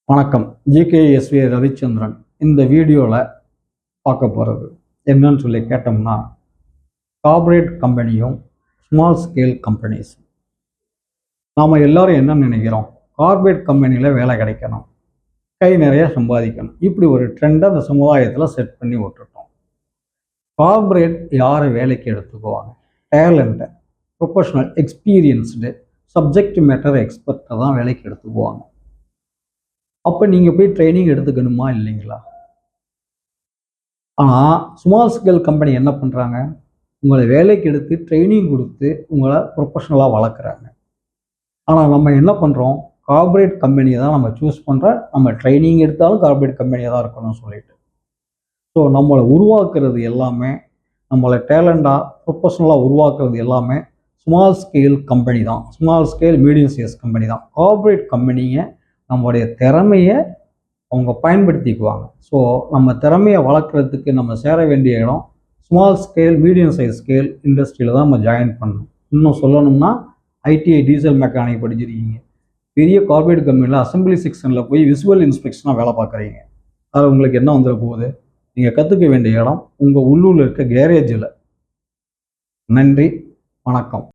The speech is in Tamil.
வணக்கம். ஜிகேஎஸ்வி ரவிச்சந்திரன். இந்த வீடியோவில் பார்க்க போகிறது என்னன்னு சொல்லி கேட்டோம்னா, கார்ப்பரேட் கம்பெனியும் ஸ்மால் ஸ்கேல் கம்பெனிஸ். நாம் எல்லாரும் என்ன நினைக்கிறோம்? கார்ப்பரேட் கம்பெனியில் வேலை கிடைக்கணும், கை நிறைய சம்பாதிக்கணும், இப்படி ஒரு ட்ரெண்டை அந்த சமுதாயத்தில் செட் பண்ணி விட்டுட்டோம். கார்ப்பரேட் யாரை வேலைக்கு எடுத்துக்குவாங்க? டேலண்ட்டை, ப்ரொஃபஷனல், எக்ஸ்பீரியன்ஸ்டு, சப்ஜெக்ட் மேட்டர் எக்ஸ்பர்ட்டை தான் வேலைக்கு எடுத்துக்குவாங்க. அப்போ நீங்கள் போய் ட்ரைனிங் எடுத்துக்கணுமா இல்லைங்களா? ஆனால் ஸ்மால் ஸ்கேல் கம்பெனி என்ன பண்ணுறாங்க? உங்களை வேலைக்கு எடுத்து ட்ரைனிங் கொடுத்து உங்களை ப்ரொஃபஷனலாக வளர்க்குறாங்க. ஆனால் நம்ம என்ன பண்ணுறோம்? கார்ப்பரேட் கம்பெனியை தான் நம்ம சூஸ் பண்ணுறோம். நம்ம ட்ரைனிங் எடுத்தாலும் கார்ப்பரேட் கம்பெனியாக தான் இருக்கணும்னு சொல்லிட்டு. ஸோ நம்மளை உருவாக்குறது எல்லாமே, நம்மளை டேலண்டாக ப்ரொஃபஷனலாக உருவாக்குறது எல்லாமே ஸ்மால் ஸ்கேல் கம்பெனி தான். Small scale medium size company தான். கார்ப்பரேட் கம்பெனியை நம்மளுடைய திறமையை அவங்க பயன்படுத்திக்குவாங்க. ஸோ நம்ம திறமையை வளர்க்குறதுக்கு நம்ம சேர வேண்டிய இடம் small scale, medium size scale இண்டஸ்ட்ரியில் தான் நம்ம ஜாயின் பண்ணணும். இன்னும் சொல்லணும்னா, ஐடிஐ டீசல் மெக்கானிக் படிச்சிருக்கீங்க, பெரிய கார்ப்பரேட் கம்பெனியில் அசம்பிளி செக்ஷனில் போய் விசுவல் இன்ஸ்பெக்ஷனாக வேலை பார்க்குறீங்க. அது உங்களுக்கு என்ன வந்துட போகுது? நீங்கள் கற்றுக்க வேண்டிய இடம் உங்கள் உள்ளூரில் இருக்க கேரேஜில். நன்றி, வணக்கம்.